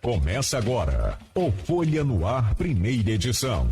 Começa agora o Folha no Ar, primeira edição.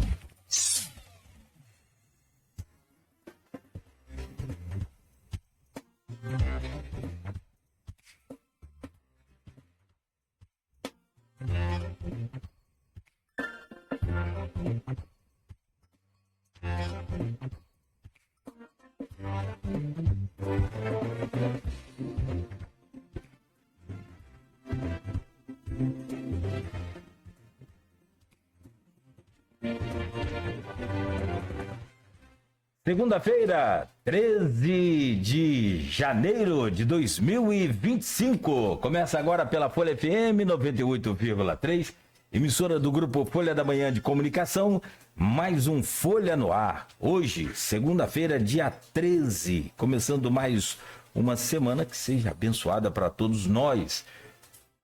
Segunda-feira, 13 de janeiro de 2025. Começa agora pela Folha FM 98,3, emissora do Grupo Folha da Manhã de Comunicação, mais um Folha no Ar. Hoje, segunda-feira, dia 13, começando mais uma semana que seja abençoada para todos nós.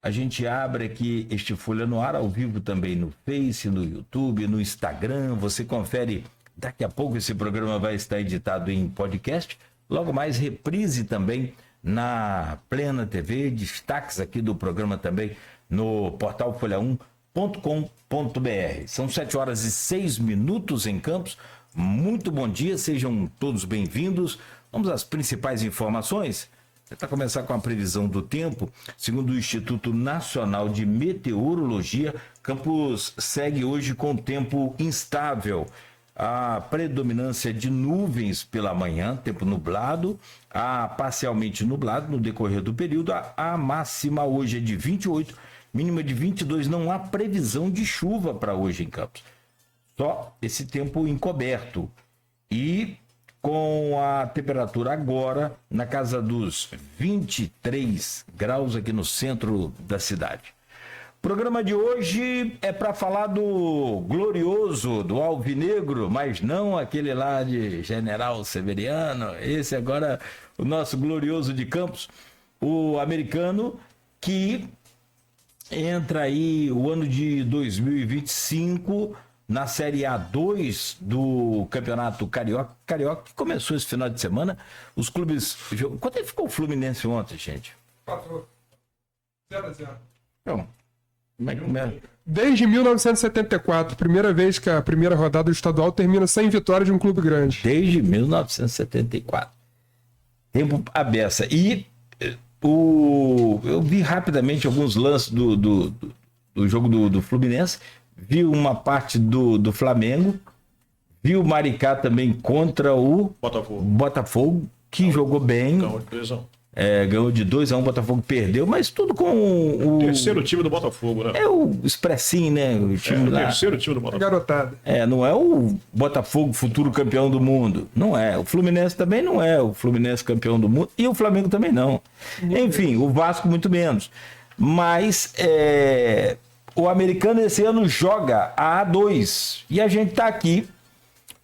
A gente abre aqui este Folha no Ar ao vivo também no Face, no YouTube, no Instagram. Você confere. Daqui a pouco esse programa vai estar editado em podcast. Logo mais, reprise também na Plena TV. Destaques aqui do programa também no portal folha1.com.br. São 7h06 em Campos. Muito bom dia, sejam todos bem-vindos. Vamos às principais informações. Para começar com a previsão do tempo, segundo o Instituto Nacional de Meteorologia, Campos segue hoje com tempo instável. A predominância de nuvens pela manhã, tempo nublado, parcialmente nublado no decorrer do período. A máxima hoje é de 28, mínima de 22. Não há previsão de chuva para hoje em Campos. Só esse tempo encoberto. E com a temperatura agora na casa dos 23 graus aqui no centro da cidade. O programa de hoje é para falar do glorioso, do Alvinegro, mas não aquele lá de General Severiano. Esse agora, o nosso glorioso de Campos, o americano que entra aí o ano de 2025 na Série A2 do Campeonato Carioca, que começou esse final de semana. Os clubes... Quanto é que ficou o Fluminense ontem, gente? 0-0. Então... Desde 1974, primeira vez que a primeira rodada do estadual termina sem vitória de um clube grande. Desde 1974. Tempo à beça. E eu vi rapidamente alguns lances do jogo do Fluminense, vi uma parte do Flamengo, vi o Maricá também contra o Botafogo, que jogou bem. Ganhou de 2-1, o Botafogo perdeu, mas tudo com o terceiro time do Botafogo, né? É o Expressinho, né? O time lá. Terceiro time do Botafogo. Garotada. Não é o Botafogo, futuro campeão do mundo. Não é. O Fluminense também não é o Fluminense campeão do mundo. E o Flamengo também não. Enfim, o Vasco muito menos. Mas o americano esse ano joga a A2. E a gente tá aqui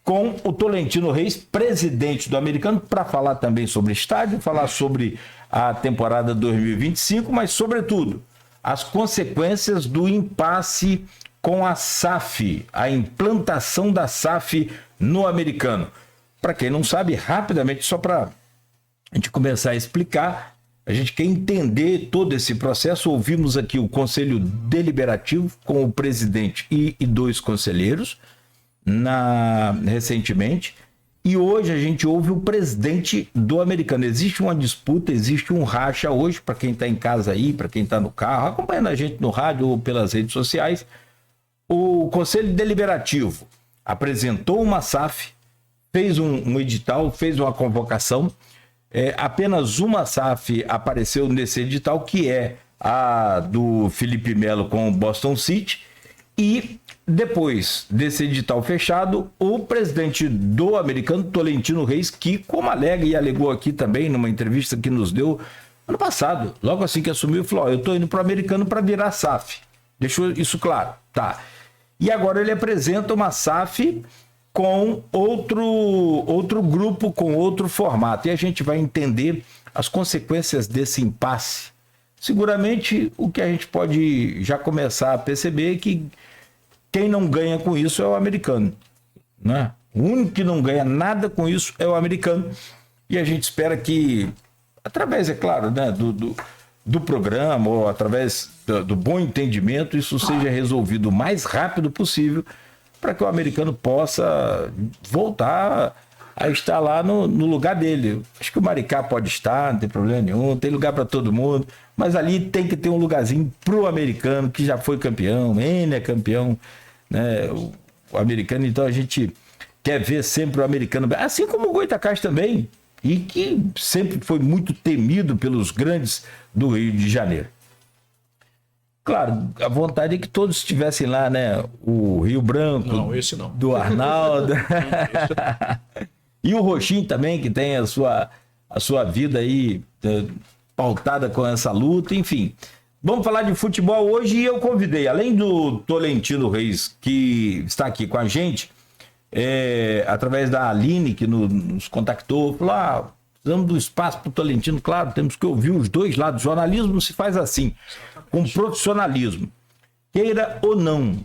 com o Tolentino Reis, presidente do americano, para falar também sobre estádio, falar sobre a temporada 2025, mas, sobretudo, as consequências do impasse com a SAF, a implantação da SAF no americano. Para quem não sabe, rapidamente, só para a gente começar a explicar, a gente quer entender todo esse processo. Ouvimos aqui o Conselho Deliberativo com o presidente e 2 conselheiros, recentemente, e hoje a gente ouve o presidente do americano. Existe uma disputa, existe um racha hoje, para quem está em casa aí, para quem está no carro, acompanhando a gente no rádio ou pelas redes sociais. O Conselho Deliberativo apresentou uma SAF, fez um edital, fez uma convocação. Apenas uma SAF apareceu nesse edital, que é a do Felipe Melo com o Boston City. E depois desse edital fechado, o presidente do americano, Tolentino Reis, que, como alega e alegou aqui também numa entrevista que nos deu ano passado, logo assim que assumiu, falou: eu estou indo para o americano para virar SAF. Deixou isso claro. Tá. E agora ele apresenta uma SAF com outro grupo, com outro formato. E a gente vai entender as consequências desse impasse. Seguramente, o que a gente pode já começar a perceber é que quem não ganha com isso é o americano, né? O único que não ganha nada com isso é o americano. E a gente espera que, através, é claro, né, do programa ou através do bom entendimento, isso seja resolvido o mais rápido possível para que o americano possa voltar a estar lá no lugar dele. Acho que o Maricá pode estar, não tem problema nenhum, tem lugar para todo mundo, mas ali tem que ter um lugarzinho pro americano que já foi campeão, N é campeão, né? O americano, então a gente quer ver sempre o americano, assim como o Goitacás também, e que sempre foi muito temido pelos grandes do Rio de Janeiro. Claro, a vontade é que todos estivessem lá, né? O Rio Branco, Não, esse não. do Arnaldo. E o Roxinho também, que tem a sua vida aí pautada com essa luta, enfim. Vamos falar de futebol hoje e eu convidei, além do Tolentino Reis, que está aqui com a gente, através da Aline, que nos contactou, falou, precisamos do espaço para o Tolentino, claro, temos que ouvir os dois lados. O jornalismo se faz assim, com profissionalismo, queira ou não.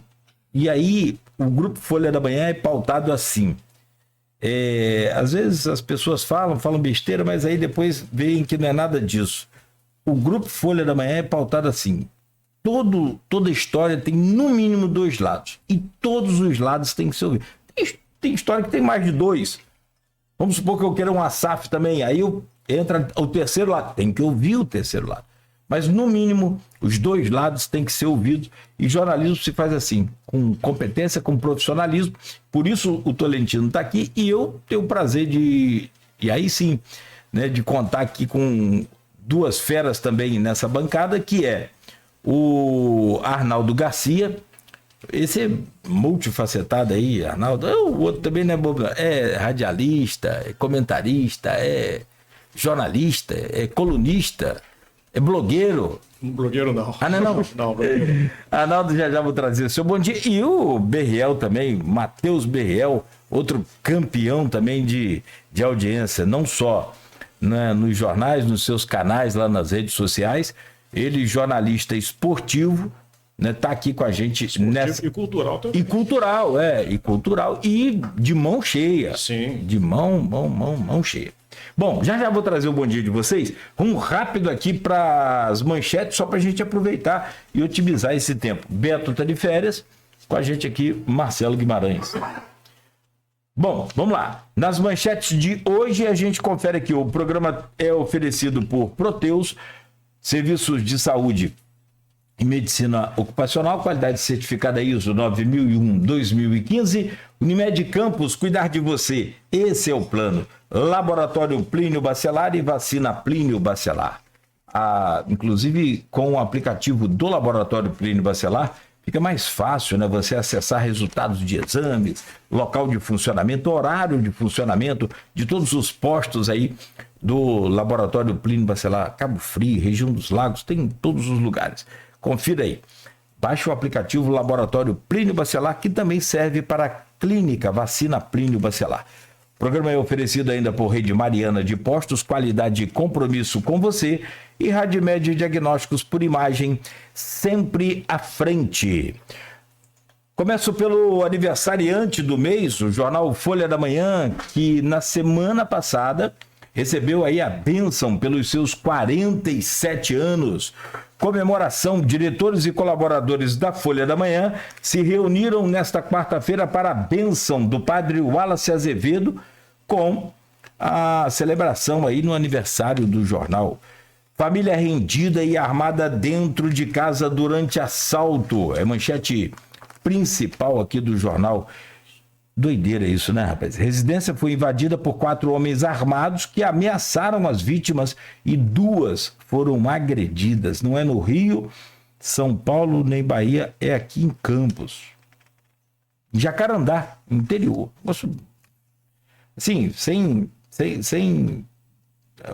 E aí, o Grupo Folha da Manhã é pautado assim. Às vezes as pessoas falam besteira, mas aí depois veem que não é nada disso. O Grupo Folha da Manhã é pautado assim. Toda história tem no mínimo dois lados. E todos os lados têm que ser ouvidos. Tem história que tem mais de dois. Vamos supor que eu queira um Asaf também. Aí entra o terceiro lado. Tem que ouvir o terceiro lado. Mas, no mínimo, os dois lados têm que ser ouvidos. E jornalismo se faz assim, com competência, com profissionalismo. Por isso o Tolentino está aqui. E eu tenho o prazer e aí sim, né, de contar aqui com duas feras também nessa bancada, que é o Arnaldo Garcia. Esse é multifacetado aí, Arnaldo. O outro também não é bobo. É radialista, é comentarista, é jornalista, é colunista, é blogueiro. Blogueiro não. Não. Não, blogueiro. Arnaldo, já vou trazer o seu bom dia. E o Berriel também, Matheus Berriel, outro campeão também de audiência, não só, né, nos jornais, nos seus canais lá nas redes sociais. Ele, jornalista esportivo, né, tá aqui com a gente nessa... E cultural também. E cultural e de mão cheia. Sim. De mão cheia. Bom, já vou trazer o bom dia de vocês. Vamos rápido aqui para as manchetes, só para a gente aproveitar e otimizar esse tempo. Beto tá de férias, com a gente aqui, Marcelo Guimarães. Bom, vamos lá. Nas manchetes de hoje, a gente confere aqui. O programa é oferecido por Proteus, Serviços de Saúde e Medicina Ocupacional, qualidade certificada ISO 9001-2015. Unimed Campos, cuidar de você. Esse é o plano. Laboratório Plínio Bacelar e vacina Plínio Bacelar. Inclusive, com o aplicativo do Laboratório Plínio Bacelar, fica mais fácil, né, você acessar resultados de exames, local de funcionamento, horário de funcionamento de todos os postos aí do Laboratório Plínio Bacelar. Cabo Frio, região dos Lagos, tem em todos os lugares. Confira aí. Baixe o aplicativo Laboratório Plínio Bacelar, que também serve para a clínica Vacina Plínio Bacelar. O programa é oferecido ainda por Rede Mariana de Postos, qualidade e compromisso com você, e Radmed Diagnósticos por Imagem, sempre à frente. Começo pelo aniversariante do mês, o jornal Folha da Manhã, que na semana passada recebeu aí a bênção pelos seus 47 anos. Comemoração, diretores e colaboradores da Folha da Manhã se reuniram nesta quarta-feira para a bênção do padre Wallace Azevedo com a celebração aí no aniversário do jornal. Família rendida e armada dentro de casa durante assalto. É manchete principal aqui do jornal. Doideira isso, né, rapaz? Residência foi invadida por 4 homens armados que ameaçaram as vítimas e 2 foram agredidas. Não é no Rio, São Paulo, nem Bahia, é aqui em Campos. Jacarandá, interior. Assim, sem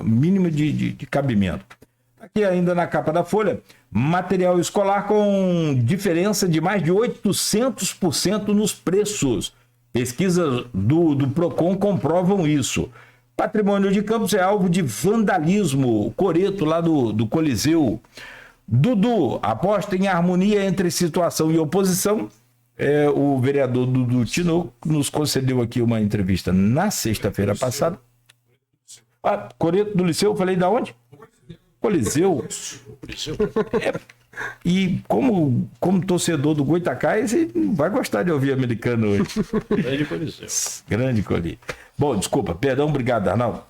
mínimo de cabimento. Aqui ainda na capa da Folha, material escolar com diferença de mais de 800% nos preços. Pesquisas do Procon comprovam isso. Patrimônio de Campos é alvo de vandalismo. O coreto lá do Coliseu. Dudu aposta em harmonia entre situação e oposição. O vereador Dudu Tinoco nos concedeu aqui uma entrevista na sexta-feira passada. Coreto do Liceu, falei da onde? Coliseu. Coliseu. E como torcedor do Goitacás, você vai gostar de ouvir americano hoje. Grande Coliseu. Grande Coli. Bom, desculpa, perdão, obrigado, Arnaldo.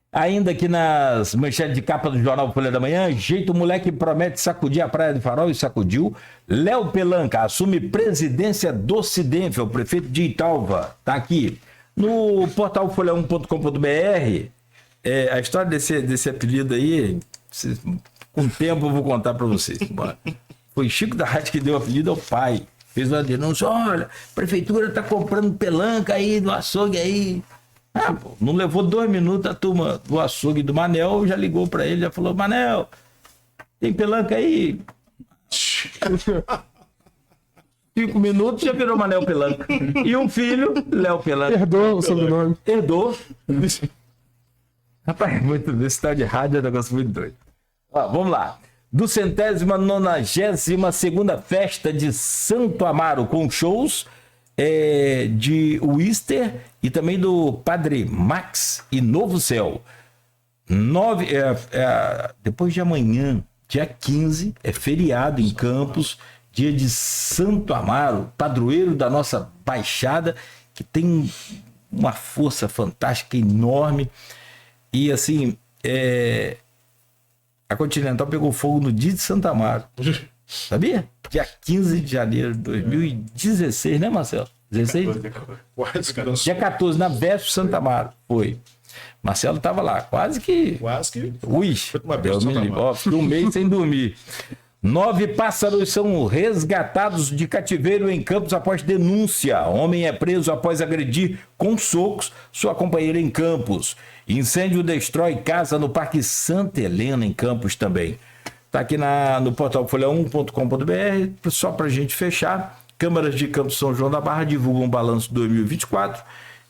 Ainda aqui nas manchetes de capa do Jornal Folha da Manhã, jeito moleque promete sacudir a Praia do Farol e sacudiu. Léo Pelanca assume presidência do Cidenf, o prefeito de Italva. Tá aqui. No portal folha1.com.br, a história desse apelido aí, com o tempo eu vou contar para vocês. Foi Chico da Rádio que deu o apelido ao pai. Fez uma denúncia, olha, a prefeitura tá comprando pelanca aí do açougue aí. Não levou 2 minutos, a turma do açougue do Manel já ligou para ele, já falou, Manel, tem pelanca aí? 5 minutos já virou Manel Pelanca. E um filho, Léo Pelanca. Herdou o sobrenome. Herdou. Rapaz, esse tal de rádio é um negócio muito doido. Vamos lá. Do 192ª festa de Santo Amaro, com shows de Wister e também do Padre Max e Novo Céu. Depois de amanhã, dia 15, é feriado em Campos, dia de Santo Amaro, padroeiro da nossa Baixada, que tem uma força fantástica, enorme. E assim, a Continental pegou fogo no dia de Santo Amaro. Sabia? Dia 15 de janeiro de 2016, né, Marcelo? 16? Dia 14, na véspera de Santo Amaro. Foi. Marcelo estava lá, quase que. Ui, Deus me livre. Fiquei um mês sem dormir. 9 pássaros são resgatados de cativeiro em Campos após denúncia. Homem é preso após agredir com socos sua companheira em Campos. Incêndio destrói casa no Parque Santa Helena, em Campos também. Está aqui no portal folha1.com.br, só para a gente fechar. Câmaras de Campos São João da Barra divulgam um balanço de 2024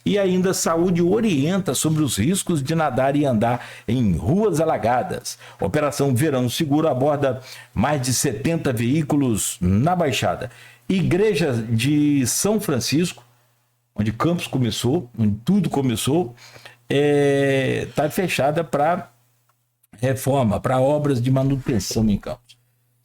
e ainda Saúde orienta sobre os riscos de nadar e andar em ruas alagadas. Operação Verão Seguro aborda mais de 70 veículos na Baixada. Igreja de São Francisco, onde Campos começou, onde tudo começou, está fechada para reforma, para obras de manutenção em Campos.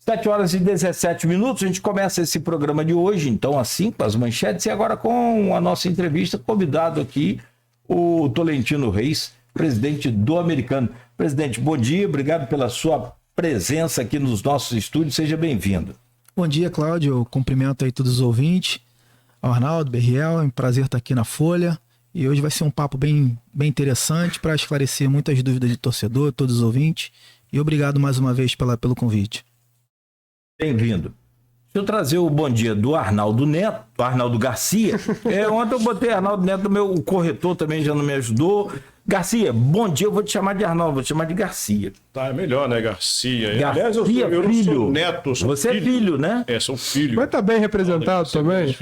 7h17, a gente começa esse programa de hoje, então assim, com as manchetes, e agora com a nossa entrevista, convidado aqui, o Tolentino Reis, presidente do Americano. Presidente, bom dia, obrigado pela sua presença aqui nos nossos estúdios, seja bem-vindo. Bom dia, Cláudio, eu cumprimento aí todos os ouvintes, Arnaldo, Berriel, é um prazer estar aqui na Folha, e hoje vai ser um papo bem interessante para esclarecer muitas dúvidas de torcedor, todos os ouvintes, e obrigado mais uma vez pelo convite. Bem-vindo. Deixa eu trazer o bom dia do Arnaldo Neto, do Arnaldo Garcia. Ontem eu botei Arnaldo Neto, o corretor também já não me ajudou. Garcia, bom dia, eu vou te chamar de Arnaldo, vou te chamar de Garcia. Tá, é melhor, né, Garcia? Garcia, aliás, eu não sou neto, sou Você filho. É filho, né? Sou filho. Mas tá bem representado também.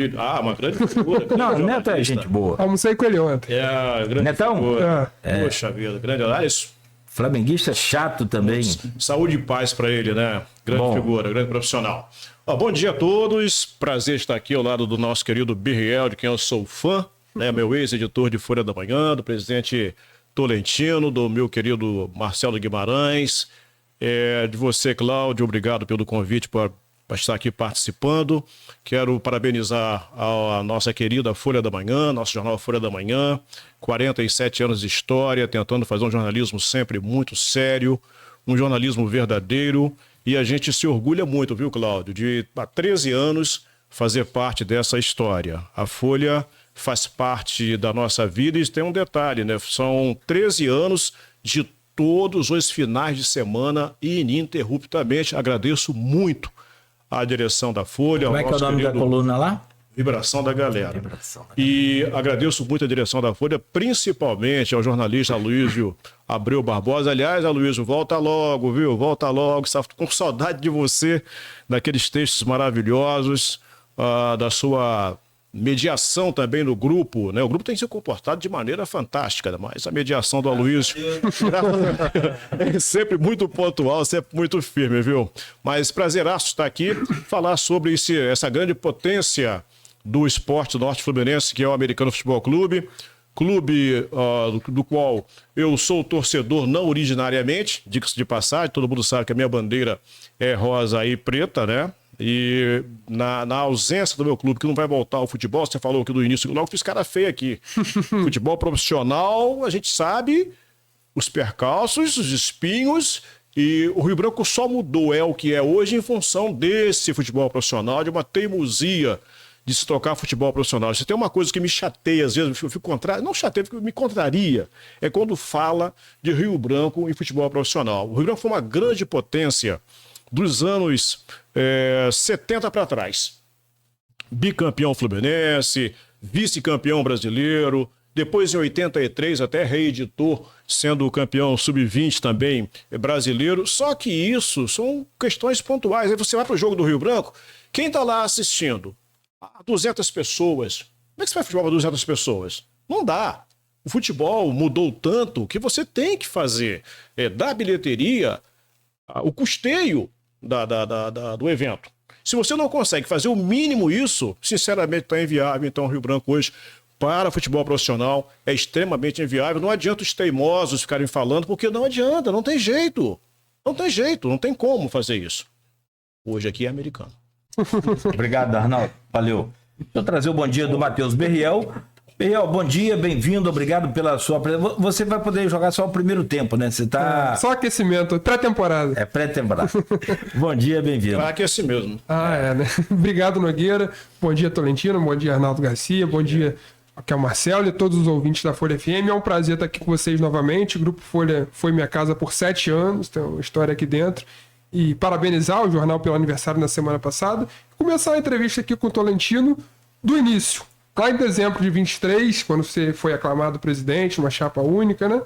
Uma grande figura. Não, Neto é gente boa. Almocei com ele ontem. A grande Netão? figura. Poxa vida, grande. Aliás, flamenguista chato também. Saúde e paz para ele, né? Grande figura, grande profissional. Bom dia a todos. Prazer estar aqui ao lado do nosso querido Berriel, de quem eu sou fã, né? Meu ex-editor de Folha da Manhã, do presidente Tolentino, do meu querido Marcelo Guimarães, de você, Cláudio, obrigado pelo convite para estar aqui participando. Quero parabenizar a nossa querida Folha da Manhã, nosso jornal Folha da Manhã, 47 anos de história, tentando fazer um jornalismo sempre muito sério, um jornalismo verdadeiro, e a gente se orgulha muito, viu, Cláudio, de há 13 anos fazer parte dessa história. A Folha faz parte da nossa vida e tem um detalhe, né? São 13 anos de todos os finais de semana ininterruptamente. Agradeço muito a direção da Folha. Como é que é o nome da coluna lá? Vibração da Galera. E agradeço muito a direção da Folha, principalmente ao jornalista Aloysio Abreu Barbosa. Aliás, Aloysio, volta logo, viu? Volta logo. Está com saudade de você, daqueles textos maravilhosos, da sua mediação também no grupo, né? O grupo tem se comportado de maneira fantástica, mas a mediação do Aloysio é sempre muito pontual, sempre muito firme, viu? Mas prazeraço estar aqui, falar sobre essa grande potência do esporte norte-fluminense, que é o Americano Futebol Clube. clube do qual eu sou torcedor não originariamente, diga-se de passagem, todo mundo sabe que a minha bandeira é rosa e preta, né? E na ausência do meu clube, que não vai voltar ao futebol, você falou aqui do início, logo fiz cara feia aqui. Futebol profissional, a gente sabe os percalços, os espinhos, e o Rio Branco só mudou, é o que é hoje, em função desse futebol profissional, de uma teimosia de se tocar futebol profissional. Se tem uma coisa que me chateia, às vezes, eu fico contrário, não chateia, porque me contraria, é quando fala de Rio Branco em futebol profissional. O Rio Branco foi uma grande potência dos anos 70 para trás. Bicampeão fluminense, vice-campeão brasileiro, depois em 83 até reeditor, sendo o campeão sub-20 também brasileiro. Só que isso são questões pontuais. Aí você vai para o jogo do Rio Branco, quem está lá assistindo? 200 pessoas. Como é que você vai futebol para 200 pessoas? Não dá. O futebol mudou tanto que você tem que fazer da bilheteria o custeio do evento. Se você não consegue fazer o mínimo isso, sinceramente está inviável. Então o Rio Branco hoje, para futebol profissional, é extremamente inviável. Não adianta os teimosos ficarem falando, porque não adianta, não tem jeito. Não tem jeito, não tem como fazer isso. Hoje aqui é americano. Obrigado, Arnaldo. Valeu. Deixa eu trazer o bom dia do Matheus Berriel. Berriel, bom dia, bem-vindo, obrigado pela sua presença. Você vai poder jogar só o primeiro tempo, né? Você tá... Só aquecimento, pré-temporada. É pré-temporada. Bom dia, bem-vindo. Vai aquecer mesmo. Né? Obrigado, Nogueira. Bom dia, Tolentino. Bom dia, Arnaldo Garcia. Bom dia, aqui é o Marcelo e todos os ouvintes da Folha FM. É um prazer estar aqui com vocês novamente. O Grupo Folha foi minha casa por 7 anos, tem uma história aqui dentro. E parabenizar o jornal pelo aniversário na semana passada. Começar a entrevista aqui com o Tolentino do início. Lá em dezembro de 23, quando você foi aclamado presidente, numa chapa única, né?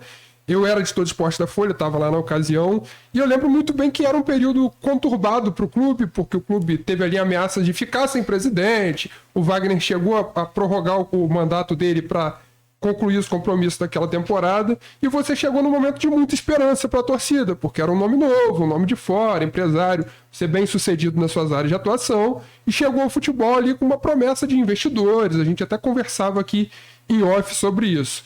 Eu era editor de esporte da Folha, estava lá na ocasião, e eu lembro muito bem que era um período conturbado para o clube, porque o clube teve ali ameaça de ficar sem presidente, o Wagner chegou a prorrogar o mandato dele para concluir os compromissos daquela temporada, e você chegou num momento de muita esperança para a torcida, porque era um nome novo, um nome de fora, empresário, ser bem sucedido nas suas áreas de atuação, e chegou ao futebol ali com uma promessa de investidores, a gente até conversava aqui em off sobre isso.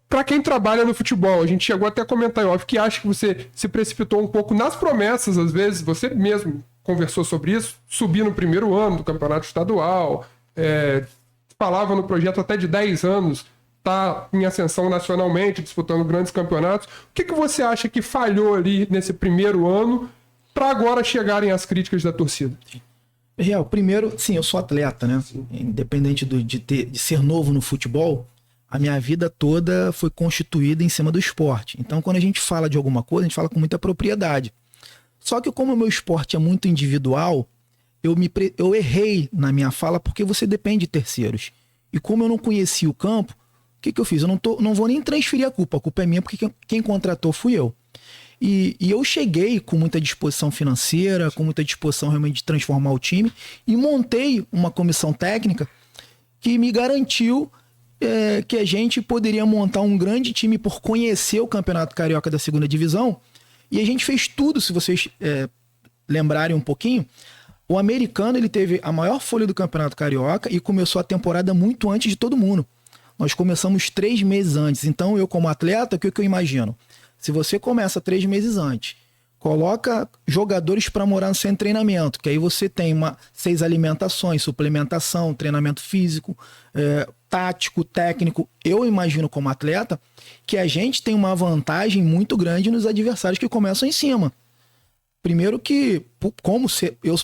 Para quem trabalha no futebol, a gente chegou até a comentar em off que acha que você se precipitou um pouco nas promessas, às vezes, você mesmo conversou sobre isso, subir no primeiro ano do campeonato estadual, falava no projeto até de 10 anos, está em ascensão nacionalmente, disputando grandes campeonatos. O que você acha que falhou ali nesse primeiro ano para agora chegarem as críticas da torcida? Real, primeiro, sim, eu sou atleta, né? Independente de ser novo no futebol, a minha vida toda foi constituída em cima do esporte. Então, quando a gente fala de alguma coisa, a gente fala com muita propriedade. Só que como o meu esporte é muito individual, eu errei na minha fala porque você depende de terceiros. E como eu não conhecia o campo, o que eu fiz? Eu não vou nem transferir a culpa é minha, porque quem contratou fui eu. E eu cheguei com muita disposição financeira, com muita disposição realmente de transformar o time, e montei uma comissão técnica que me garantiu que a gente poderia montar um grande time por conhecer o Campeonato Carioca da 2ª Divisão. E a gente fez tudo, se vocês lembrarem um pouquinho. O americano ele teve a maior folha do Campeonato Carioca e começou a temporada muito antes de todo mundo. Nós começamos 3 meses antes. Então, eu como atleta, o que eu imagino? Se você começa 3 meses antes, coloca jogadores para morar no centro de treinamento, que aí você tem 6 alimentações, suplementação, treinamento físico, tático, técnico. Eu imagino como atleta que a gente tem uma vantagem muito grande nos adversários que começam em cima. Primeiro que,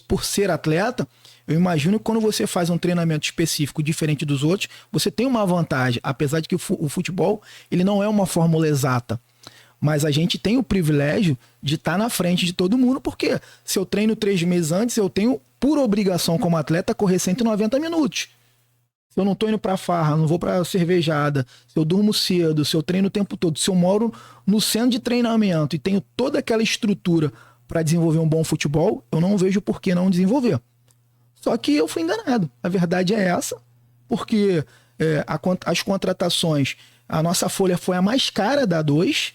por ser atleta, eu imagino que quando você faz um treinamento específico diferente dos outros, você tem uma vantagem, apesar de que o futebol ele não é uma fórmula exata. Mas a gente tem o privilégio de estar na frente de todo mundo, porque se eu treino 3 meses antes, eu tenho, por obrigação como atleta, correr 190 minutos. Se eu não estou indo para farra, não vou para cervejada, se eu durmo cedo, se eu treino o tempo todo, se eu moro no centro de treinamento e tenho toda aquela estrutura para desenvolver um bom futebol, eu não vejo por que não desenvolver. Só que eu fui enganado. A verdade é essa, porque as contratações, a nossa folha foi a mais cara da A2,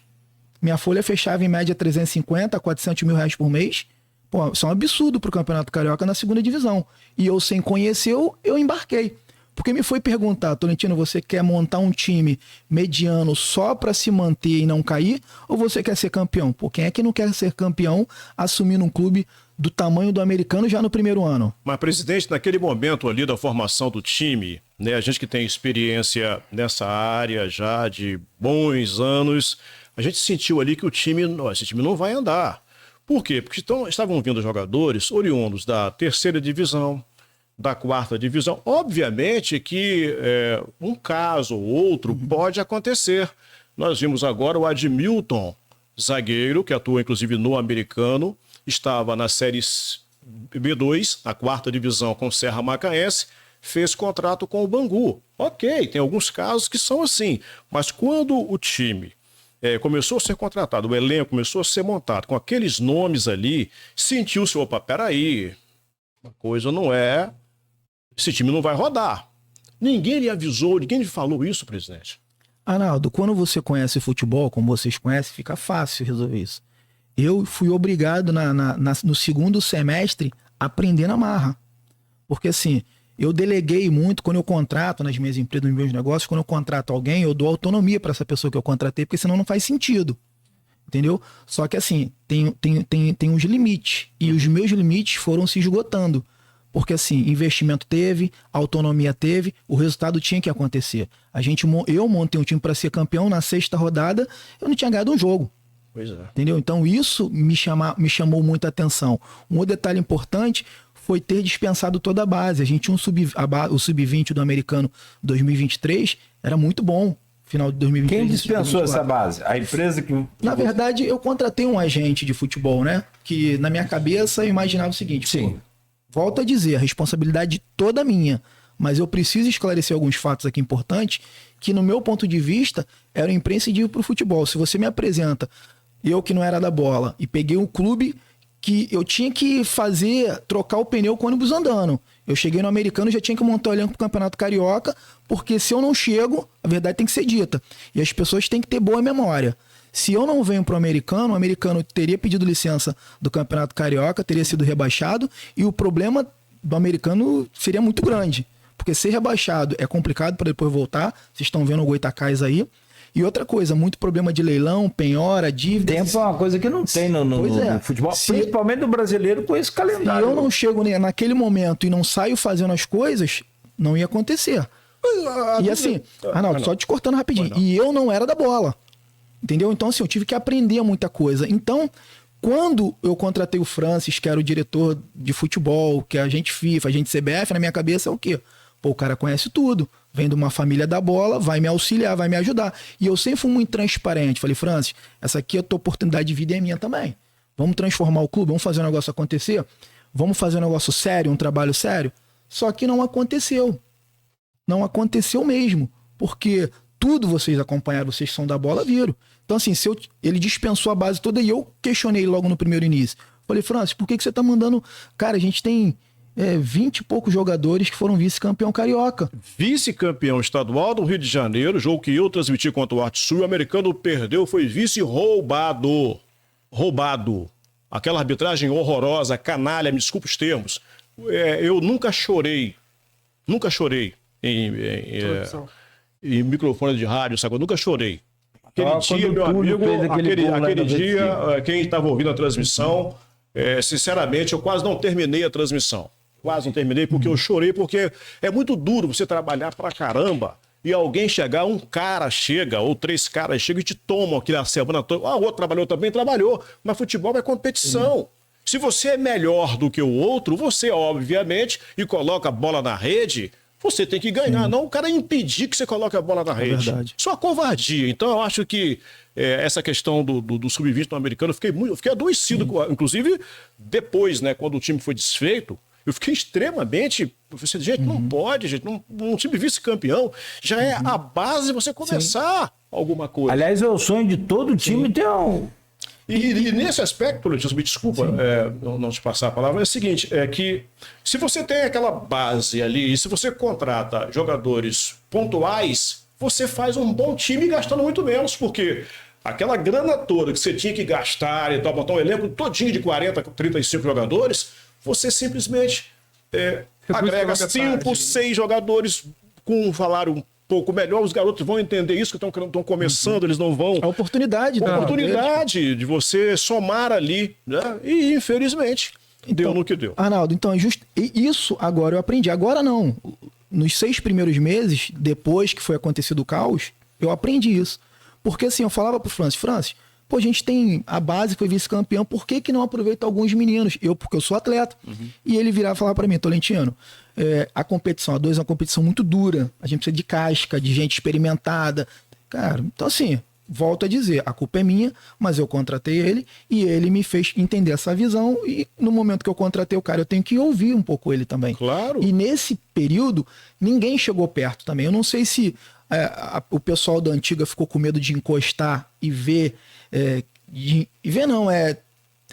minha folha fechava em média 350 a 400 mil reais por mês. Pô, isso é um absurdo para o Campeonato Carioca na 2ª Divisão. E eu, sem conhecer, eu embarquei. Porque me foi perguntar, Tolentino, você quer montar um time mediano só para se manter e não cair? Ou você quer ser campeão? Pô, quem é que não quer ser campeão assumindo um clube do tamanho do Americano já no primeiro ano? Mas, presidente, naquele momento ali da formação do time, né, a gente que tem experiência nessa área já de bons anos, a gente sentiu ali que esse time não vai andar. Por quê? Porque estavam vindo jogadores oriundos da 3ª divisão, da 4ª divisão. Obviamente que um caso ou outro pode acontecer. Nós vimos agora o Admilton, zagueiro, que atua inclusive no Americano, estava na Série B2, na 4ª divisão com o Serra Macaense, fez contrato com o Bangu. Ok, tem alguns casos que são assim, mas quando o time começou a ser contratado, o elenco começou a ser montado com aqueles nomes ali, sentiu-se, opa, peraí, uma coisa não é, esse time não vai rodar. Ninguém lhe avisou, ninguém lhe falou isso, presidente. Arnaldo, quando você conhece futebol, como vocês conhecem, fica fácil resolver isso. Eu fui obrigado no segundo semestre a aprender na marra. Porque assim, eu deleguei muito quando eu contrato nas minhas empresas, nos meus negócios, quando eu contrato alguém, eu dou autonomia para essa pessoa que eu contratei, porque senão não faz sentido. Entendeu? Só que assim, tem uns limites. E os meus limites foram se esgotando. Porque assim, investimento teve, autonomia teve, o resultado tinha que acontecer. Eu montei um time para ser campeão na 6ª rodada, eu não tinha ganhado um jogo. Pois é. Entendeu? Então isso me chamou muita atenção. Um outro detalhe importante foi ter dispensado toda a base. A gente tinha o Sub-20 do Americano 2023, era muito bom. Final de 2023. Quem dispensou essa base? A empresa que... Na verdade, eu contratei um agente de futebol, né? Que na minha cabeça eu imaginava o seguinte. Sim. Pô, volto a dizer, a responsabilidade toda minha. Mas eu preciso esclarecer alguns fatos aqui importantes que, no meu ponto de vista, eram imprescindíveis para o futebol. Se você me apresenta, eu que não era da bola, e peguei um clube que eu tinha que trocar o pneu com o ônibus andando. Eu cheguei no Americano e já tinha que montar o elenco pro Campeonato Carioca, porque se eu não chego, a verdade tem que ser dita. E as pessoas têm que ter boa memória. Se eu não venho pro Americano, o Americano teria pedido licença do Campeonato Carioca, teria sido rebaixado, e o problema do Americano seria muito grande. Porque ser rebaixado é complicado para depois voltar. Vocês estão vendo o Goitacás aí. E outra coisa, muito problema de leilão, penhora, dívida. Tempo é uma coisa que não tem no futebol, principalmente no brasileiro, com esse calendário. Se eu não chego naquele momento e não saio fazendo as coisas, não ia acontecer. E assim, Arnaldo, só te cortando rapidinho. E eu não era da bola. Entendeu? Então, assim, eu tive que aprender muita coisa. Então, quando eu contratei o Francis, que era o diretor de futebol, que é agente FIFA, agente CBF, na minha cabeça é o quê? Pô, o cara conhece tudo. Vem de uma família da bola, vai me auxiliar, vai me ajudar. E eu sempre fui muito transparente. Falei, Francis, essa aqui é a tua oportunidade de vida e é minha também. Vamos transformar o clube, vamos fazer o negócio acontecer? Vamos fazer um negócio sério, um trabalho sério? Só que não aconteceu. Não aconteceu mesmo. Porque tudo vocês acompanharam, vocês são da bola, viram. Então assim, ele dispensou a base toda e eu questionei logo no primeiro início. Falei, Francis, por que você tá mandando... Cara, a gente tem... 20 e poucos jogadores que foram vice-campeão carioca. Vice-campeão estadual do Rio de Janeiro, jogo que eu transmiti contra o Arte Sul, o Americano perdeu, foi vice-roubado. Roubado. Aquela arbitragem horrorosa, canalha, me desculpa os termos. Eu nunca chorei em microfone de rádio, sabe? Eu nunca chorei. Aquele dia, meu amigo, aquele dia, quem estava ouvindo a transmissão, sinceramente, eu quase não terminei a transmissão. Quase não terminei porque eu chorei, porque é muito duro você trabalhar pra caramba e alguém chegar, um cara chega, ou 3 caras chegam e te tomam aqui na semana toda. O outro trabalhou também, trabalhou. Mas futebol é competição. Se você é melhor do que o outro, você, obviamente, e coloca a bola na rede, você tem que ganhar. Não o cara impedir que você coloque a bola na rede. Verdade. Isso é uma covardia. Então, eu acho que essa questão do Sub-20 no Americano, eu fiquei adoecido. Inclusive, depois, né, quando o time foi desfeito, eu fiquei extremamente... Eu falei, gente, não pode, gente. Um time vice-campeão já é a base você começar alguma coisa. Aliás, é o sonho de todo time ter um... E nesse aspecto, Letícia, me desculpa não te passar a palavra, é o seguinte, é que se você tem aquela base ali, e se você contrata jogadores pontuais, você faz um bom time gastando muito menos, porque aquela grana toda que você tinha que gastar e tal, botar um elenco todinho de 40, 35 jogadores, você simplesmente agrega 5, 6 jogadores com um salário um pouco melhor, os garotos vão entender isso, que estão começando, eles não vão... A oportunidade. Oportunidade de você somar ali, né? E infelizmente, deu no que deu. Arnaldo, então, isso agora eu aprendi. Agora não. Nos 6 primeiros meses, depois que foi acontecido o caos, eu aprendi isso. Porque assim, eu falava pro Francis, pô, a gente tem a base, foi vice-campeão, por que não aproveita alguns meninos? Porque eu sou atleta. E ele virava e falava pra mim, Tolentino, a competição A2 é uma competição muito dura, a gente precisa de casca, de gente experimentada. Cara, então assim, volto a dizer, a culpa é minha, mas eu contratei ele e ele me fez entender essa visão e no momento que eu contratei o cara, eu tenho que ouvir um pouco ele também. Claro. E nesse período, ninguém chegou perto também. Eu não sei se o pessoal da antiga ficou com medo de encostar e ver...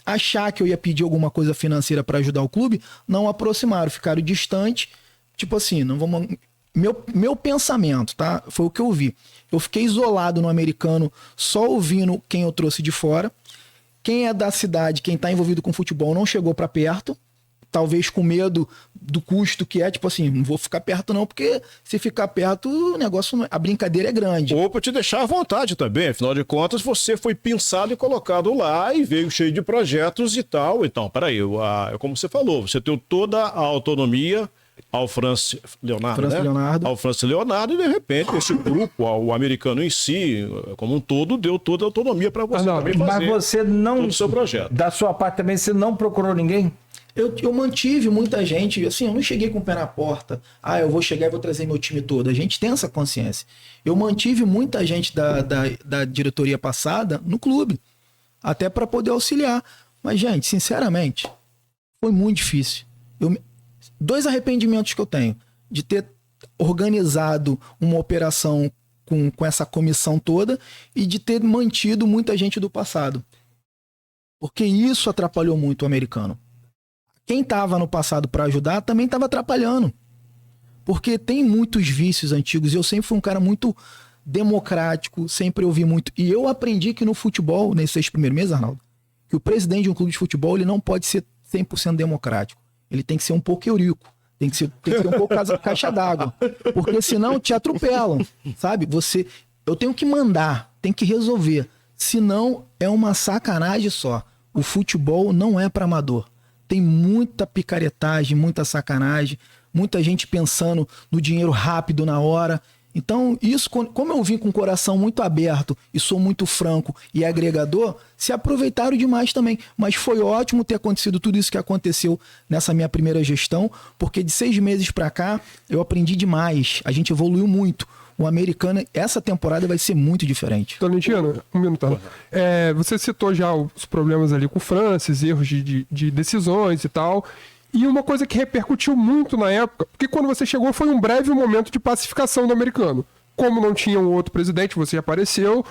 achar que eu ia pedir alguma coisa financeira para ajudar o clube, não aproximaram, ficaram distantes, tipo assim, não vamos... Meu pensamento, tá? Foi o que eu vi. Eu fiquei isolado no americano, só ouvindo quem eu trouxe de fora. Quem é da cidade, quem tá envolvido com futebol, não chegou para perto. Talvez com medo do custo que é, tipo assim, não vou ficar perto não, porque se ficar perto, o negócio, a brincadeira é grande. Ou para te deixar à vontade também, afinal de contas, você foi pensado e colocado lá e veio cheio de projetos e tal. Então, peraí, como você falou, você tem toda a autonomia ao Francis Leonardo, Ao Francis Leonardo, e de repente esse grupo, o americano em si, como um todo, deu toda a autonomia para você também fazer. Mas você não, todo o seu projeto. Da sua parte também, você não procurou ninguém? Eu mantive muita gente, assim, eu não cheguei com o pé na porta, eu vou chegar e vou trazer meu time todo. A gente tem essa consciência. Eu mantive muita gente da diretoria passada no clube, até para poder auxiliar. Mas, gente, sinceramente, foi muito difícil. 2 arrependimentos que eu tenho, de ter organizado uma operação com essa comissão toda e de ter mantido muita gente do passado. Porque isso atrapalhou muito o americano. Quem estava no passado para ajudar também estava atrapalhando. Porque tem muitos vícios antigos. Eu sempre fui um cara muito democrático, sempre ouvi muito. E eu aprendi que no futebol, nesses 6 primeiros meses, Arnaldo, que o presidente de um clube de futebol ele não pode ser 100% democrático. Ele tem que ser um pouco eurico. Tem que ser um pouco caixa d'água. Porque senão te atropelam, sabe? Eu tenho que mandar, tem que resolver. Senão é uma sacanagem só. O futebol não é para amador. Tem muita picaretagem, muita sacanagem, muita gente pensando no dinheiro rápido na hora. Então, isso, como eu vim com o coração muito aberto e sou muito franco e agregador, se aproveitaram demais também. Mas foi ótimo ter acontecido tudo isso que aconteceu nessa minha primeira gestão, porque de 6 meses para cá, eu aprendi demais. A gente evoluiu muito. O americano, essa temporada vai ser muito diferente. Tolentino, um minuto. Você citou já os problemas ali com o Francis, erros de decisões e tal. E uma coisa que repercutiu muito na época, porque quando você chegou foi um breve momento de pacificação do americano. Como não tinha um outro presidente, você apareceu,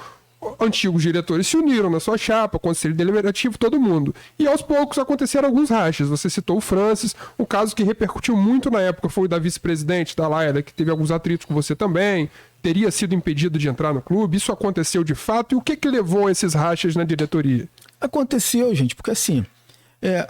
antigos diretores se uniram na sua chapa, conselho deliberativo, todo mundo. E aos poucos aconteceram alguns rachas. Você citou o Francis, o caso que repercutiu muito na época foi o da vice-presidente, da Laila, que teve alguns atritos com você também, teria sido impedido de entrar no clube. Isso aconteceu de fato? E o que que levou a esses rachas na diretoria? Aconteceu, gente, porque assim...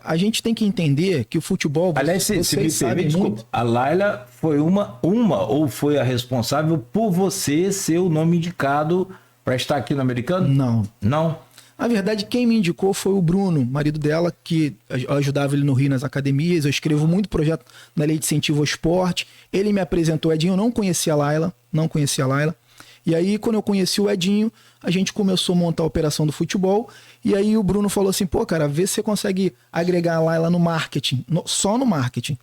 a gente tem que entender que o futebol... Aliás, se me permite, desculpa, a Laila foi uma ou foi a responsável por você ser o nome indicado para estar aqui no americano? Não. Não? Na verdade, quem me indicou foi o Bruno, marido dela, que ajudava ele no Rio nas academias. Eu escrevo muito projeto na Lei de Incentivo ao Esporte. Ele me apresentou o Edinho, eu não conhecia a Laila. E aí, quando eu conheci o Edinho, a gente começou a montar a operação do futebol. E aí o Bruno falou assim, pô, cara, vê se você consegue agregar a Laila no marketing, só no marketing.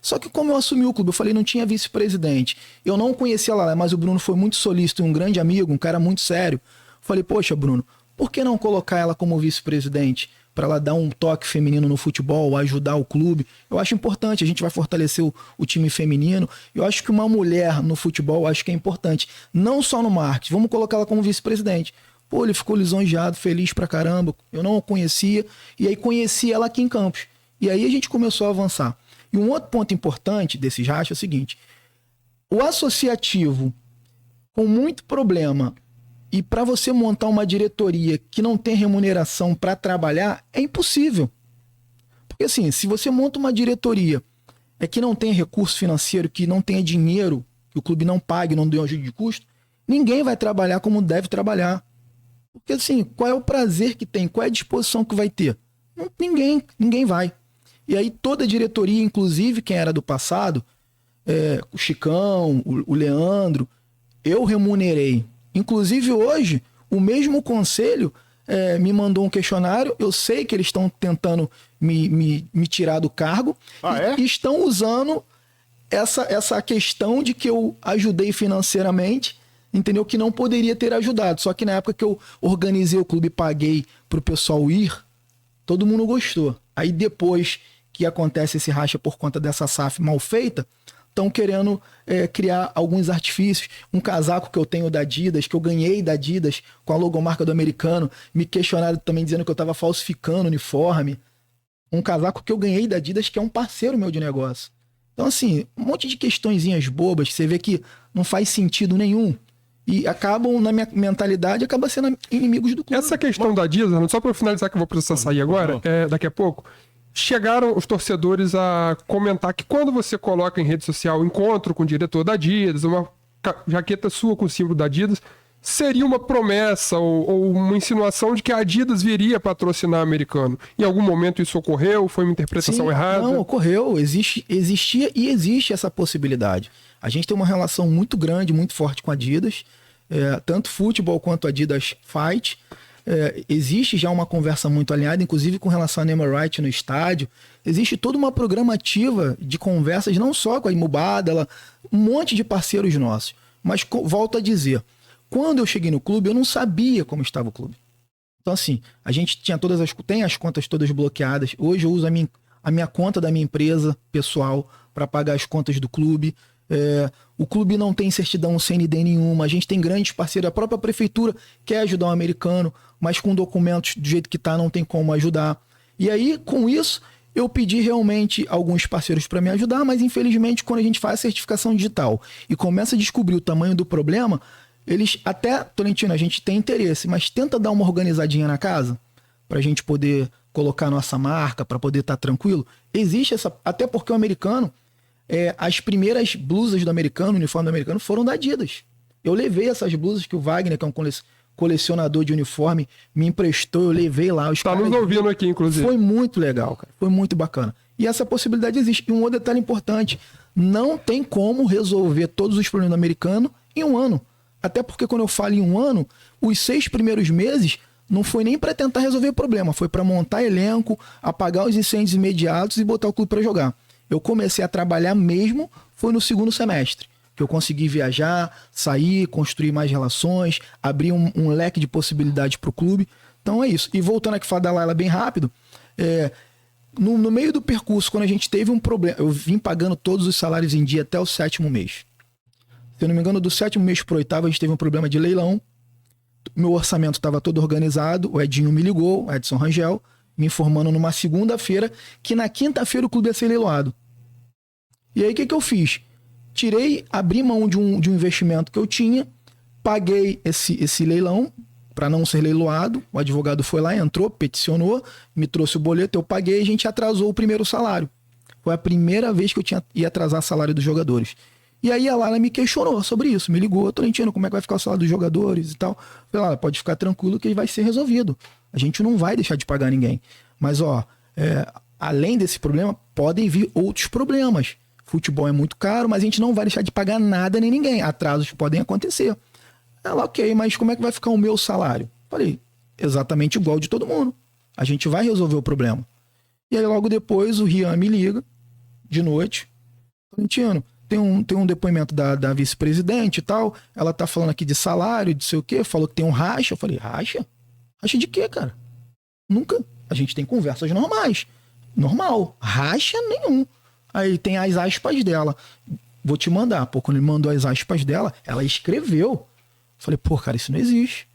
Só que como eu assumi o clube, eu falei, não tinha vice-presidente. Eu não conhecia a Laila, mas o Bruno foi muito solícito, um grande amigo, um cara muito sério. Falei, poxa, Bruno, por que não colocar ela como vice-presidente? Para ela dar um toque feminino no futebol, ajudar o clube. Eu acho importante, a gente vai fortalecer o time feminino. Eu acho que uma mulher no futebol, acho que é importante. Não só no marketing, vamos colocar ela como vice-presidente. Pô, ele ficou lisonjeado, feliz pra caramba. Eu não a conhecia, e aí conheci ela aqui em Campos. E aí a gente começou a avançar. E um outro ponto importante desse racha é o seguinte. O associativo, com muito problema, e para você montar uma diretoria que não tem remuneração para trabalhar, é impossível. Porque assim, se você monta uma diretoria que não tem recurso financeiro, que não tenha dinheiro que o clube não pague, não dê um ajuste de custo, ninguém vai trabalhar como deve trabalhar. Porque assim, qual é o prazer que tem? Qual é a disposição que vai ter? Ninguém vai. E aí toda a diretoria, inclusive quem era do passado, o Chicão, o Leandro, eu remunerei. Inclusive hoje, o mesmo conselho me mandou um questionário. Eu sei que eles estão tentando me tirar do cargo. E estão usando essa questão de que eu ajudei financeiramente, entendeu? Que não poderia ter ajudado. Só que na época que eu organizei o clube e paguei pro pessoal ir, todo mundo gostou. Aí depois que acontece esse racha por conta dessa SAF mal feita, estão querendo criar alguns artifícios. Um casaco que eu tenho da Adidas, que eu ganhei da Adidas com a logomarca do americano, me questionaram também dizendo que eu estava falsificando o uniforme. Um casaco que eu ganhei da Adidas, que é um parceiro meu de negócio. Então assim, um monte de questõezinhas bobas que você vê que não faz sentido nenhum. E acabam, na minha mentalidade, acabam sendo inimigos do clube. Essa questão da Adidas, só para eu finalizar que eu vou precisar sair agora, daqui a pouco, chegaram os torcedores a comentar que quando você coloca em rede social encontro com o diretor da Adidas, uma jaqueta sua com o símbolo da Adidas, seria uma promessa ou uma insinuação de que a Adidas viria patrocinar o americano. Em algum momento isso ocorreu? Foi uma interpretação errada? Não, ocorreu. Existia e existe essa possibilidade. A gente tem uma relação muito grande, muito forte com a Adidas. Tanto futebol quanto a Adidas Fight. Existe já uma conversa muito alinhada, inclusive com relação a Neymar Wright no estádio. Existe toda uma programativa de conversas, não só com a Imubadala, um monte de parceiros nossos. Mas volto a dizer, quando eu cheguei no clube, eu não sabia como estava o clube. Então assim, a gente tem as contas todas bloqueadas. Hoje eu uso a minha conta da minha empresa pessoal para pagar as contas do clube. O clube não tem certidão CND nenhuma. A gente tem grandes parceiros. A própria prefeitura quer ajudar o americano, mas com documentos do jeito que tá, não tem como ajudar. E aí, com isso, eu pedi realmente alguns parceiros para me ajudar, mas infelizmente, quando a gente faz a certificação digital e começa a descobrir o tamanho do problema, eles até, Tolentino, a gente tem interesse, mas tenta dar uma organizadinha na casa pra gente poder colocar nossa marca, para poder estar tranquilo. Existe essa... Até porque o americano, as primeiras blusas do americano, o uniforme do americano, foram da Adidas. Eu levei essas blusas que o Wagner, que é um colecionador de uniforme, me emprestou, eu levei lá. Tá nos ouvindo aqui, inclusive. Foi muito legal, cara. Foi muito bacana. E essa possibilidade existe. E um outro detalhe importante, não tem como resolver todos os problemas do americano em um ano. Até porque quando eu falo em um ano, os 6 primeiros meses não foi nem para tentar resolver o problema, foi para montar elenco, apagar os incêndios imediatos e botar o clube para jogar. Eu comecei a trabalhar mesmo, foi no segundo semestre, que eu consegui viajar, sair, construir mais relações, abrir um leque de possibilidades para o clube. Então é isso. E voltando aqui falar da Laila bem rápido, no meio do percurso, quando a gente teve um problema, eu vim pagando todos os salários em dia até o 7º mês. Se eu não me engano, do 7º mês pro 8º, a gente teve um problema de leilão. Meu orçamento estava todo organizado. O Edinho me ligou, o Edson Rangel, me informando numa segunda-feira que na quinta-feira o clube ia ser leiloado. E aí o que eu fiz? Abri mão de um investimento que eu tinha, paguei esse leilão para não ser leiloado. O advogado foi lá, entrou, peticionou, me trouxe o boleto, eu paguei e a gente atrasou o primeiro salário. Foi a primeira vez que eu ia atrasar o salário dos jogadores. E aí a Lara me questionou sobre isso, me ligou, Tolentino, como é que vai ficar o salário dos jogadores e tal. Eu falei, pode ficar tranquilo que vai ser resolvido. A gente não vai deixar de pagar ninguém. Mas, além desse problema, podem vir outros problemas. Futebol é muito caro, mas a gente não vai deixar de pagar nada nem ninguém. Atrasos podem acontecer. Ela, ok, mas como é que vai ficar o meu salário? Falei, exatamente igual de todo mundo. A gente vai resolver o problema. E aí logo depois o Rian me liga, de noite. Tolentino, tem um depoimento da vice-presidente e tal. Ela tá falando aqui de salário, de sei o quê. Falou que tem um racha. Eu falei, racha? Racha de quê, cara? Nunca. A gente tem conversas normais. Normal. Racha nenhum. Aí tem as aspas dela. Vou te mandar. Pô, quando ele mandou as aspas dela, ela escreveu. Eu falei, pô, cara, isso não existe.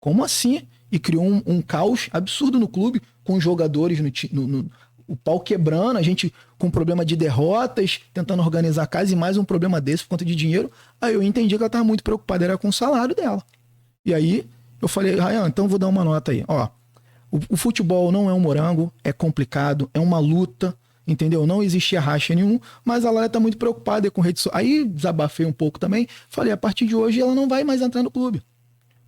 Como assim? E criou um caos absurdo no clube, com os jogadores o pau quebrando, a gente com problema de derrotas, tentando organizar a casa e mais um problema desse por conta de dinheiro. Aí eu entendi que ela estava muito preocupada, era com o salário dela. E aí eu falei, Rayan, então vou dar uma nota aí. Ó, o futebol não é um morango, é complicado, é uma luta. entendeu? Não existia racha nenhum, mas a Lara tá muito preocupada com redes sociais. Aí desabafei um pouco também, falei, a partir de hoje ela não vai mais entrar no clube.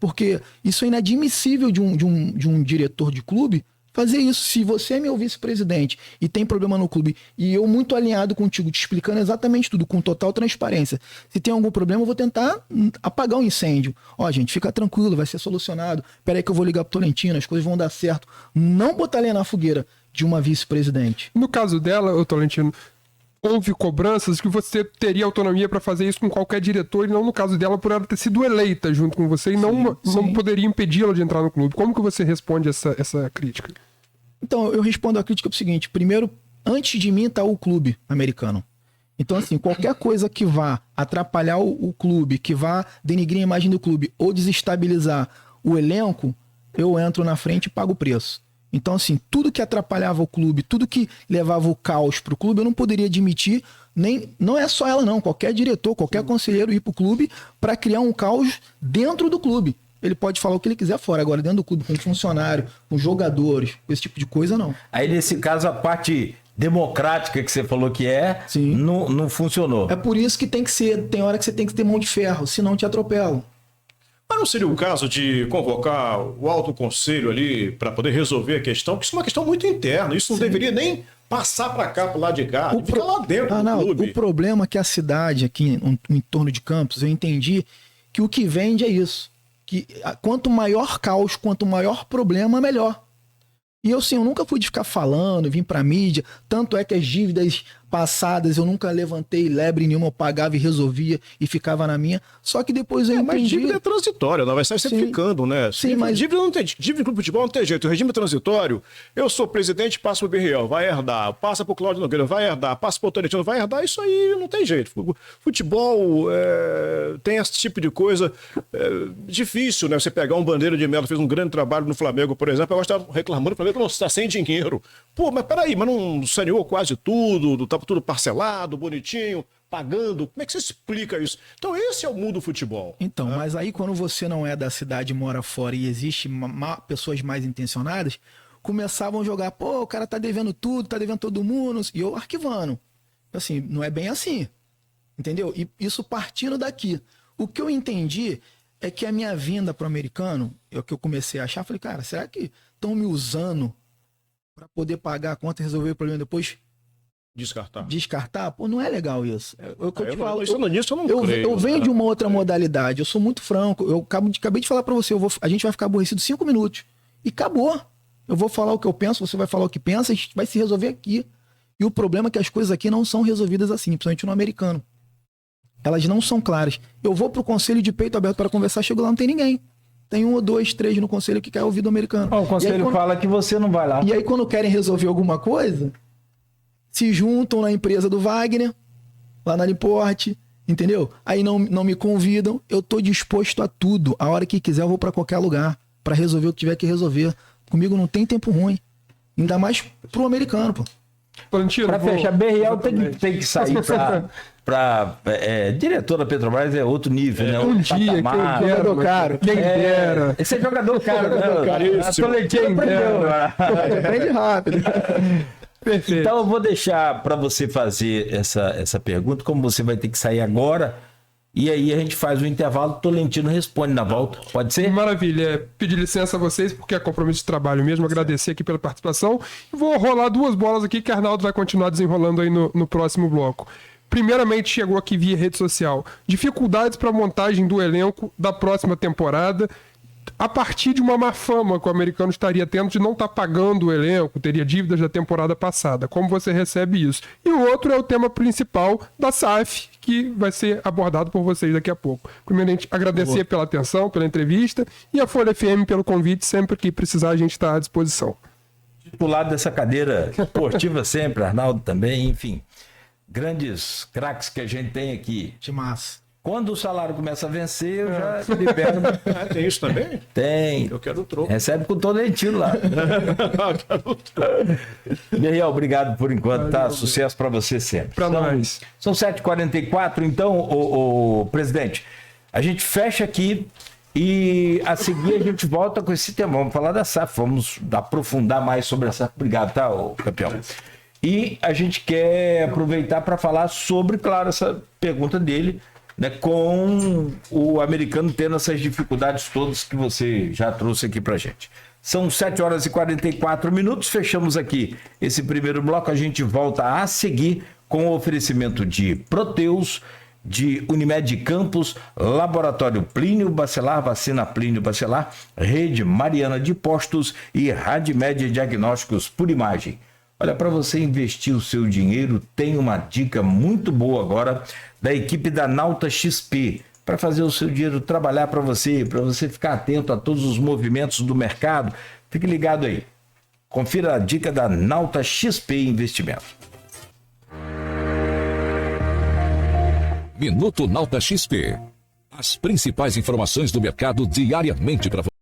Porque isso é inadmissível de um diretor de clube fazer isso. Se você é meu vice-presidente e tem problema no clube, e eu muito alinhado contigo, te explicando exatamente tudo, com total transparência, se tem algum problema, eu vou tentar apagar o incêndio. Ó, gente, fica tranquilo, vai ser solucionado. Pera aí que eu vou ligar pro Tolentino, as coisas vão dar certo. Não botar lenha na fogueira de uma vice-presidente. No caso dela, ô Tolentino, houve cobranças que você teria autonomia para fazer isso com qualquer diretor, e não no caso dela por ela ter sido eleita junto com você e não poderia impedi-la de entrar no clube. Como que você responde essa crítica? Então, eu respondo a crítica o seguinte. Primeiro, antes de mim tá o clube americano. Então, assim, qualquer coisa que vá atrapalhar o clube, que vá denigrir a imagem do clube ou desestabilizar o elenco, eu entro na frente e pago o preço. Então, assim, tudo que atrapalhava o clube, tudo que levava o caos pro clube, eu não poderia admitir, não é só ela não, qualquer diretor, qualquer conselheiro ir pro clube para criar um caos dentro do clube. Ele pode falar o que ele quiser fora, agora dentro do clube, com funcionário, com jogadores, com esse tipo de coisa, não. Aí, nesse caso, a parte democrática que você falou que não funcionou. É por isso que tem hora que você tem que ter mão de ferro, senão te atropelam. Mas não seria o caso de convocar o alto conselho ali para poder resolver a questão? Porque isso é uma questão muito interna. Isso não deveria nem passar para cá, para o lado de cá. Fica lá dentro do clube. O problema é que a cidade aqui, em torno de Campos, eu entendi que o que vende é isso. Que quanto maior caos, quanto maior problema, melhor. E eu nunca fui de ficar falando, vim pra mídia. Tanto é que as dívidas passadas eu nunca levantei lebre nenhuma, eu pagava e resolvia e ficava na minha. Só que depois eu entendi... Mas dívida é transitória, não vai sair sempre ficando, né? Sim, mas... Dívida não tem, dívida no futebol não tem jeito. O regime é transitório, eu sou presidente, passo pro Berriel, vai herdar. Passa pro Cláudio Nogueira, vai herdar. Passa pro Tolentino, vai herdar. Isso aí não tem jeito. Futebol tem esse tipo de coisa difícil, né? Você pegar um Bandeira de Melo, fez um grande trabalho no Flamengo, por exemplo, agora está reclamando, o Flamengo não está sem dinheiro. Pô, mas peraí, mas não saneou quase tudo, tá tudo parcelado, bonitinho, pagando. Como é que você explica isso? Então esse é o mundo do futebol. Então, mas aí quando você não é da cidade, mora fora e existe pessoas mais intencionadas, começavam a jogar, pô, o cara tá devendo tudo, tá devendo todo mundo, e eu arquivando. Assim, não é bem assim, entendeu? E isso partindo daqui. O que eu entendi é que a minha vinda pro americano, é o que eu comecei a achar, falei, cara, será que estão me usando para poder pagar a conta e resolver o problema depois? Descartar? Pô, não é legal isso. Eu venho de uma outra modalidade, eu sou muito franco, eu acabei de falar pra você, a gente vai ficar aborrecido 5 minutos. E acabou. Eu vou falar o que eu penso, você vai falar o que pensa, a gente vai se resolver aqui. E o problema é que as coisas aqui não são resolvidas assim, principalmente no americano. Elas não são claras. Eu vou pro conselho de peito aberto para conversar, chego lá, não tem ninguém. Tem 1 ou 2, 3 no conselho que quer ouvir do americano. O conselho fala que você não vai lá. E aí quando querem resolver alguma coisa... se juntam na empresa do Wagner, lá na Liporte, entendeu? Aí não me convidam, eu tô disposto a tudo. A hora que quiser eu vou pra qualquer lugar, pra resolver o que tiver que resolver. Comigo não tem tempo ruim. Ainda mais pro americano, pô. Pra fechar, Berriel tem que sair pra diretor da Petrobras é outro nível, né? Um dia, Jogador caro. Quem dera. Esse é jogador caro, né? Quem dera. Aprende rápido. Perfeito. Então eu vou deixar para você fazer essa pergunta, como você vai ter que sair agora, e aí a gente faz um intervalo, o Tolentino responde na volta, pode ser? Maravilha, pedir licença a vocês, porque é compromisso de trabalho mesmo, agradecer aqui pela participação, e vou rolar 2 bolas aqui que o Arnaldo vai continuar desenrolando aí no próximo bloco. Primeiramente, chegou aqui via rede social, dificuldades para montagem do elenco da próxima temporada, a partir de uma má fama que o americano estaria tendo de não estar pagando o elenco, teria dívidas da temporada passada. Como você recebe isso? E o outro é o tema principal da SAF, que vai ser abordado por vocês daqui a pouco. Primeiramente, agradecer pela atenção, pela entrevista, e a Folha FM pelo convite. Sempre que precisar, a gente está à disposição. Titular dessa cadeira esportiva sempre, Arnaldo também, enfim. Grandes craques que a gente tem aqui. De massa. Quando o salário começa a vencer, eu já libero. Tem isso também? Tem. Eu quero o troco. Recebe com todo Tolentino lá. Berriel, obrigado por enquanto, tá? Sucesso para você sempre. Para nós. São 7h44, então, o presidente, a gente fecha aqui e a seguir a gente volta com esse tema. Vamos falar da SAF, vamos aprofundar mais sobre a SAF. Obrigado, tá, campeão? E a gente quer aproveitar para falar sobre, claro, essa pergunta dele, né, com o americano tendo essas dificuldades todas que você já trouxe aqui para gente. São 7 horas e 44 minutos, fechamos aqui esse primeiro bloco, a gente volta a seguir com o oferecimento de Proteus, de Unimed Campos, Laboratório Plínio Bacelar, Vacina Plínio Bacelar, Rede Mariana de Postos e Radmed Diagnósticos por Imagem. Olha, para você investir o seu dinheiro, tem uma dica muito boa agora da equipe da Nauta XP, para fazer o seu dinheiro trabalhar para você ficar atento a todos os movimentos do mercado. Fique ligado aí. Confira a dica da Nauta XP Investimentos. Minuto Nauta XP. As principais informações do mercado diariamente para você.